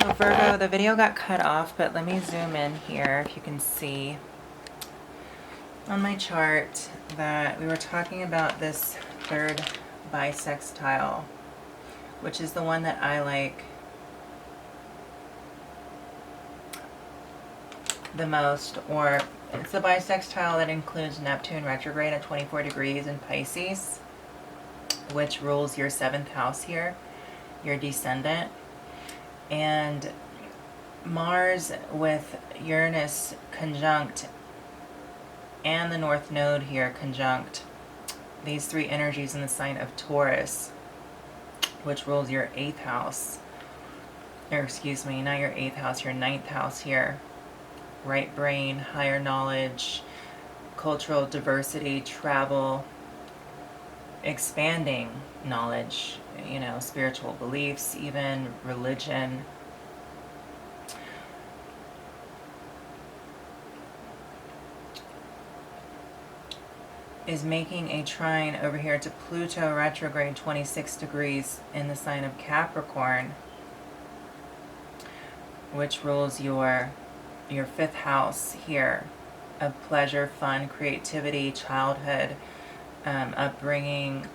So Virgo, the video got cut off, but let me zoom in here if you can see on my chart that we were talking about this third bisextile, which is the one that I like the most, or it's the bisextile that includes Neptune retrograde at 24 degrees in Pisces, which rules your 7th house here, your descendant, and Mars with Uranus conjunct and the North Node here conjunct these three energies in the sign of Taurus, which rules your 8th house, or excuse me, not your 8th house, your 9th house here. Right brain, higher knowledge, cultural diversity, travel, expanding knowledge, you know, spiritual beliefs, even religion. Is making a trine over here to Pluto retrograde 26 degrees in the sign of Capricorn, which rules your 5th house here of pleasure, fun, creativity, childhood, upbringing,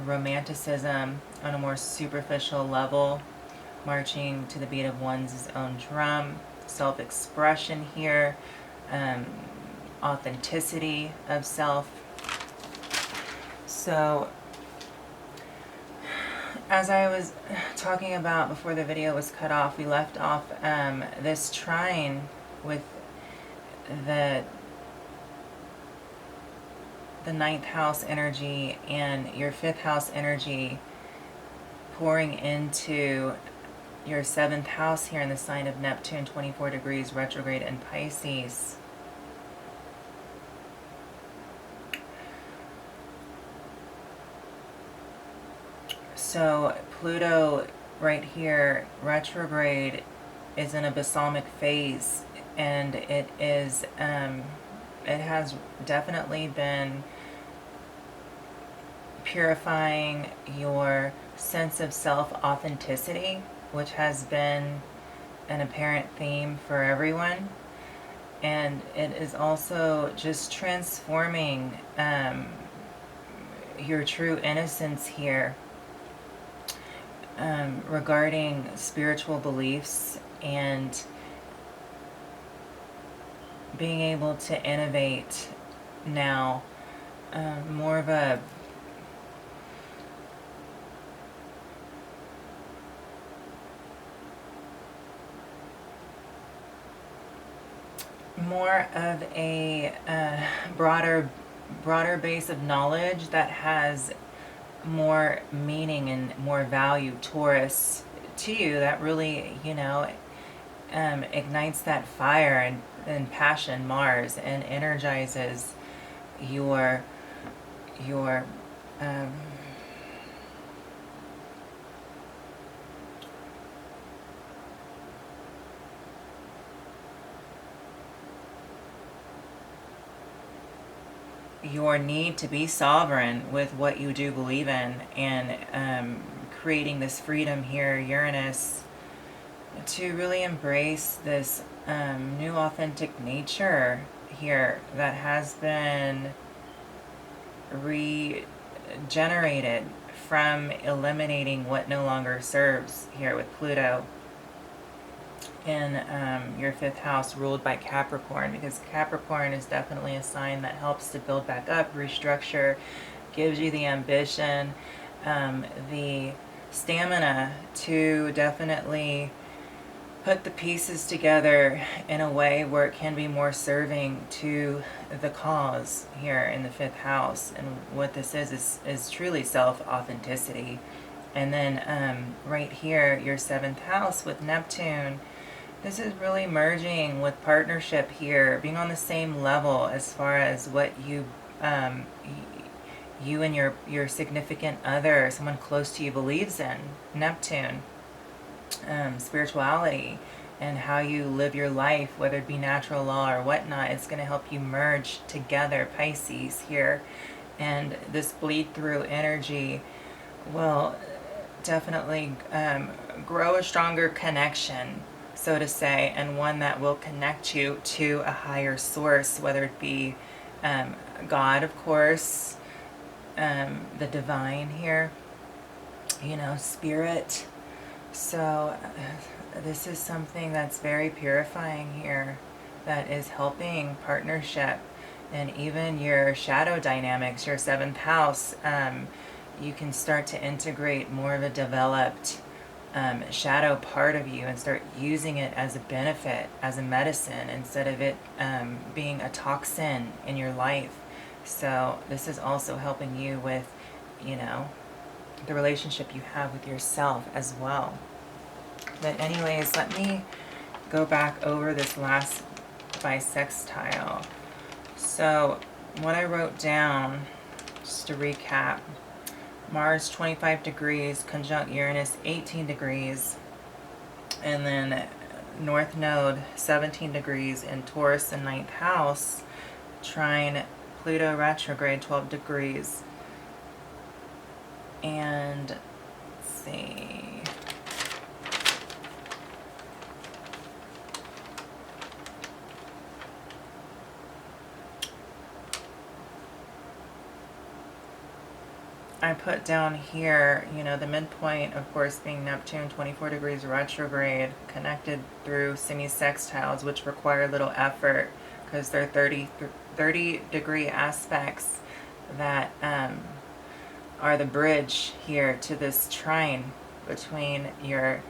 romanticism on a more superficial level, marching to the beat of one's own drum, self-expression here, authenticity of self. So, as I was talking about before the video was cut off, we left off this trine with the 9th house energy and your 5th house energy pouring into your 7th house here in the sign of Neptune, 24 degrees retrograde in Pisces. So Pluto right here, retrograde, is in a balsamic phase, and it is, it has definitely been purifying your sense of self-authenticity, which has been an apparent theme for everyone. And it is also just transforming your true innocence here. Regarding spiritual beliefs and being able to innovate now, more of a broader base of knowledge that has more meaning and more value, Taurus, to you, that really, you know, ignites that fire and passion, Mars, and energizes your your need to be sovereign with what you do believe in, and creating this freedom here, Uranus, to really embrace this new authentic nature here that has been regenerated from eliminating what no longer serves here with Pluto in your 5th house, ruled by Capricorn, because Capricorn is definitely a sign that helps to build back up, restructure, gives you the ambition, the stamina to definitely put the pieces together in a way where it can be more serving to the cause here in the 5th house. And what this is truly self-authenticity. And then right here, your 7th house with Neptune, this is really merging with partnership here, being on the same level as far as what you and your significant other, someone close to you, believes in. Neptune, spirituality, and how you live your life, whether it be natural law or whatnot. It's going to help you merge together, Pisces here. And this bleed through energy will definitely grow a stronger connection, so to say, and one that will connect you to a higher source, whether it be God, of course, the divine here, you know, spirit. So this is something that's very purifying here, that is helping partnership and even your shadow dynamics, your seventh house. You can start to integrate more of a developed shadow part of you and start using it as a benefit, as a medicine, instead of it being a toxin in your life. So this is also helping you with, you know, the relationship you have with yourself as well. But anyways, let me go back over this last bisextile. So what I wrote down, just to recap, Mars 25 degrees, conjunct Uranus 18 degrees, and then North Node 17 degrees in Taurus and 9th house, trine Pluto retrograde 12 degrees. And let's see. I put down here, you know, the midpoint, of course, being Neptune 24 degrees retrograde, connected through semi-sextiles, which require little effort because they're 30 degree aspects that are the bridge here to this trine between your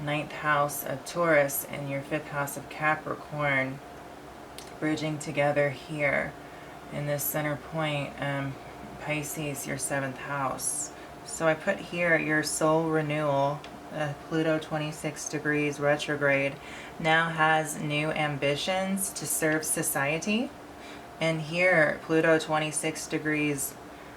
9th house of Taurus and your 5th house of Capricorn, bridging together here in this center point. Pisces, your 7th house. So I put here your soul renewal, Pluto 26 degrees retrograde, now has new ambitions to serve society. And here, Pluto 26 degrees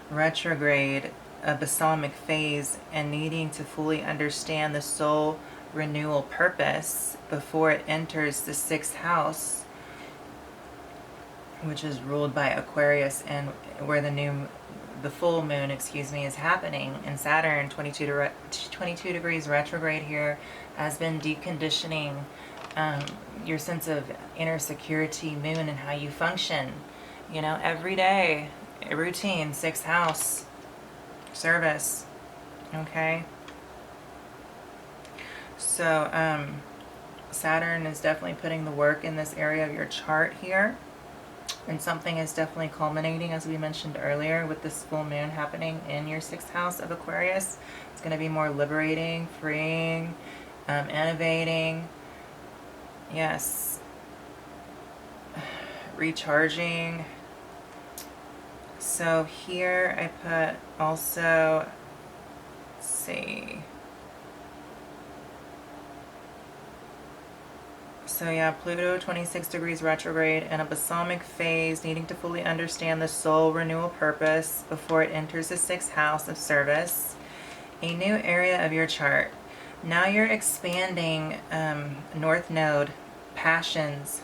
retrograde, a balsamic phase, and needing to fully understand the soul renewal purpose before it enters the 6th house, which is ruled by Aquarius, and where the full moon, is happening. And Saturn 22 degrees retrograde here has been deconditioning your sense of inner security, moon, and how you function, you know, every day, routine, 6th house, service. Okay, so Saturn is definitely putting the work in this area of your chart here. And something is definitely culminating, as we mentioned earlier, with this full moon happening in your 6th house of Aquarius. It's going to be more liberating, freeing, innovating. Yes. Recharging. So here I put also, let's see. So yeah, Pluto 26 degrees retrograde and a balsamic phase, needing to fully understand the soul renewal purpose before it enters the 6th house of service. A new area of your chart. Now you're expanding North Node, passions,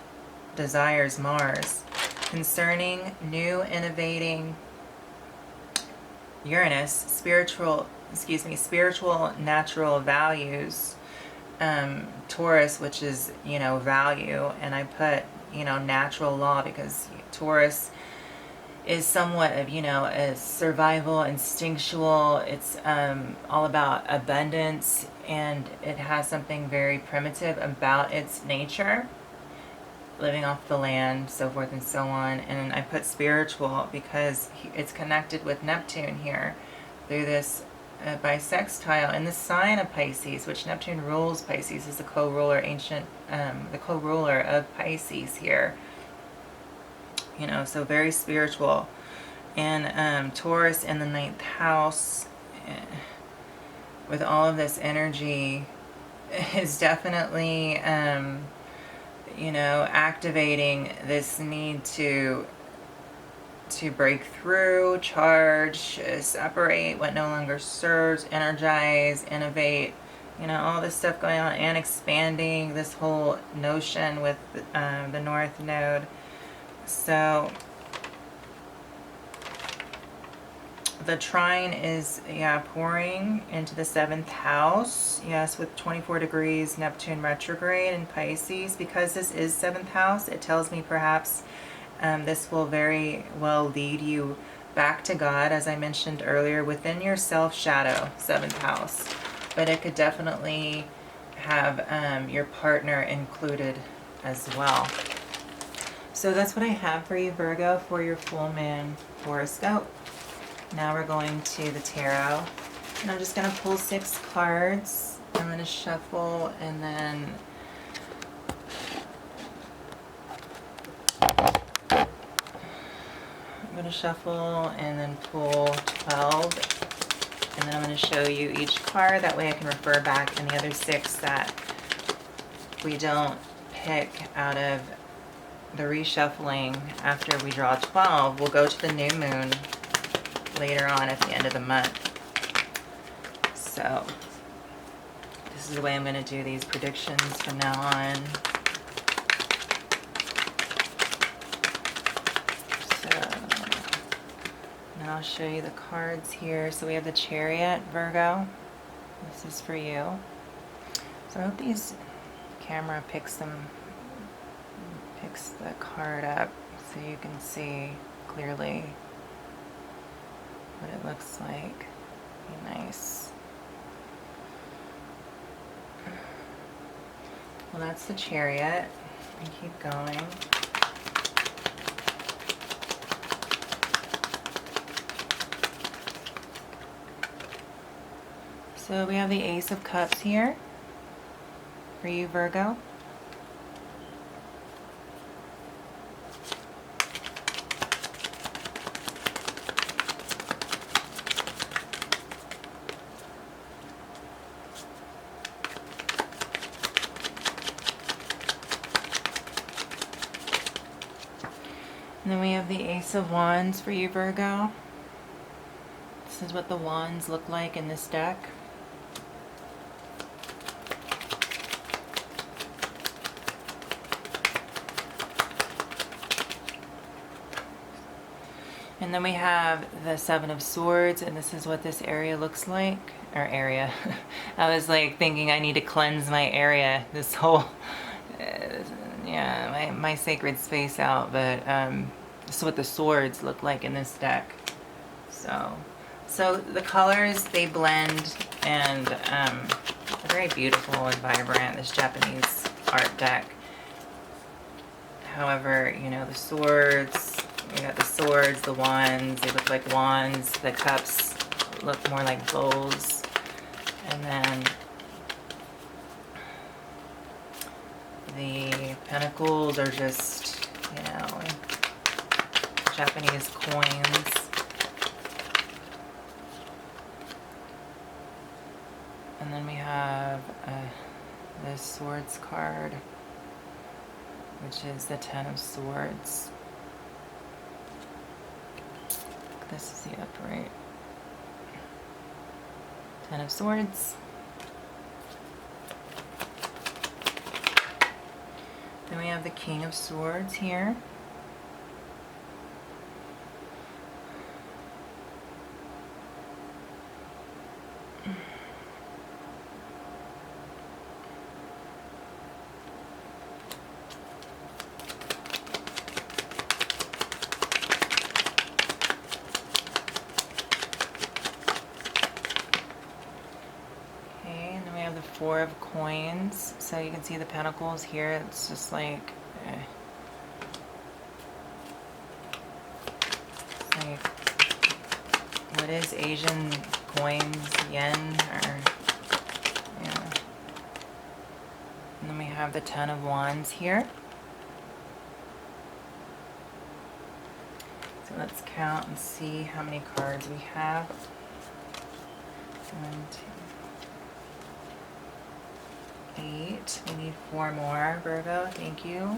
desires, Mars, concerning new, innovating Uranus, spiritual natural values. Taurus, which is, you know, value, and I put, you know, natural law, because Taurus is somewhat of, you know, a survival, instinctual. It's all about abundance, and it has something very primitive about its nature, living off the land, so forth and so on. And I put spiritual because it's connected with Neptune here through this bisextile in the sign of Pisces, which Neptune rules. Pisces is the co-ruler, the co-ruler of Pisces here. You know, so very spiritual. And Taurus in the 9th house, with all of this energy, is definitely, you know, activating this need to break through, charge, separate what no longer serves, energize, innovate, you know, all this stuff going on, and expanding this whole notion with the North Node. So The trine is, yeah, pouring into the 7th house. Yes, with 24 degrees Neptune retrograde in Pisces. Because this is 7th house, it tells me perhaps this will very well lead you back to God, as I mentioned earlier, within your self-shadow, 7th house. But it could definitely have your partner included as well. So that's what I have for you, Virgo, for your full moon horoscope. Now we're going to the tarot, and I'm just going to pull 6 cards. I'm going to shuffle, and then I'm going to shuffle and then pull 12, and then I'm going to show you each card. That way I can refer back, and the other 6 that we don't pick out of the reshuffling after we draw 12 will go to the new moon later on at the end of the month. So this is the way I'm going to do these predictions from now on. So and I'll show you the cards here. So we have the Chariot, Virgo. This is for you. So I hope these camera picks the card up so you can see clearly what it looks like. Be nice. Well, that's the Chariot. We keep going. So we have the Ace of Cups here for you, Virgo. And then we have the Ace of Wands for you, Virgo. This is what the wands look like in this deck. And then we have the Seven of Swords, and this is what this area looks like. Or area. I was like thinking I need to cleanse my area, this whole, yeah, my sacred space out. But this is what the swords look like in this deck. So the colors, they blend, and they're very beautiful and vibrant, this Japanese art deck. However, you know, the swords, you got the swords, the wands, they look like wands. The cups look more like bowls. And then the pentacles are just, you know, Japanese coins. And then we have this Swords card, which is the Ten of Swords. This is the upright. Ten of Swords. Then we have the King of Swords here. Four of Coins, so you can see the pentacles here. It's just like, what is Asian coins, yen, or yeah. And then we have the Ten of Wands here. So let's count and see how many cards we have. 1, 2, 8. We need 4 more, Virgo. Thank you.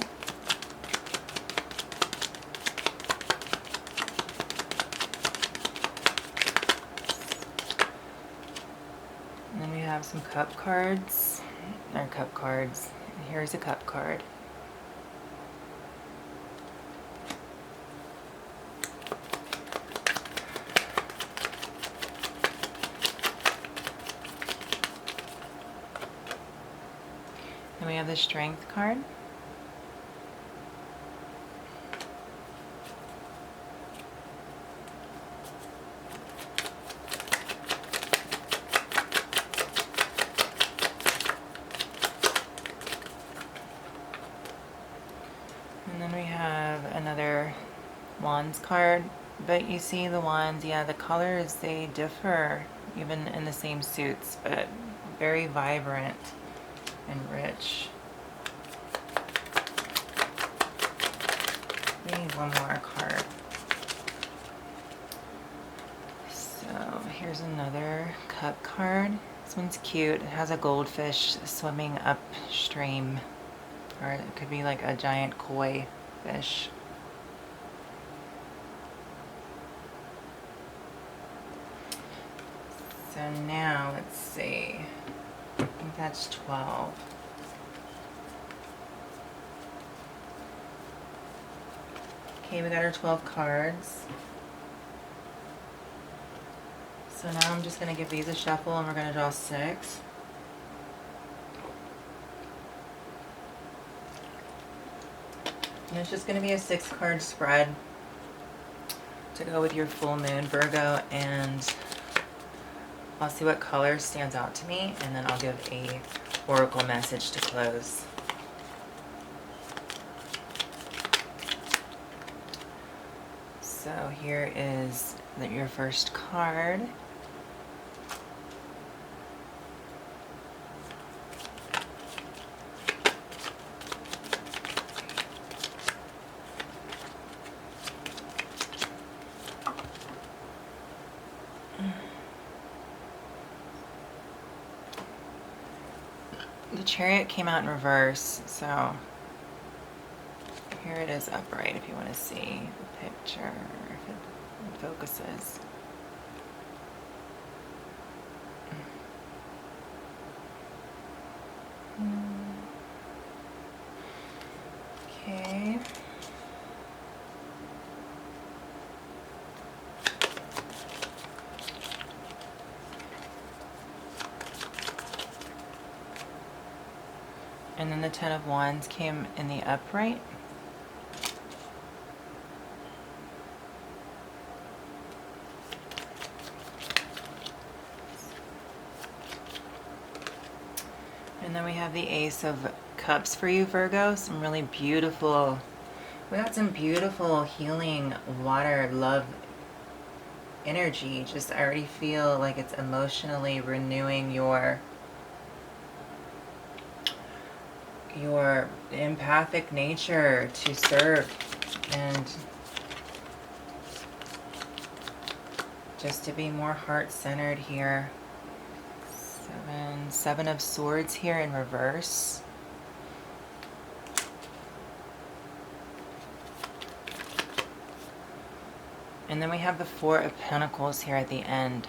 And then we have some cup cards. Or cup cards. Here's a cup card. And we have the Strength card. And then we have another Wands card. But you see the wands, yeah, the colors, they differ even in the same suits, but very vibrant and rich. We need one more card. So here's another Cup card. This one's cute. It has a goldfish swimming upstream, or it could be like a giant koi fish. So now, let's see, I think that's 12. Okay, we got our 12 cards. So now I'm just going to give these a shuffle and we're going to draw 6. And it's just going to be a 6-card spread to go with your full moon, Virgo, and I'll see what color stands out to me, and then I'll give a oracle message to close. So here is your first card. The Chariot came out in reverse, so here it is upright if you want to see the picture, if it focuses. Okay. And then the Ten of Wands came in the upright. And then we have the Ace of Cups for you, Virgo. Some really beautiful, we got some beautiful healing water, love energy. Just I already feel like it's emotionally renewing your empathic nature to serve and just to be more heart-centered here. Seven of Swords here in reverse. And then we have the Four of Pentacles here at the end.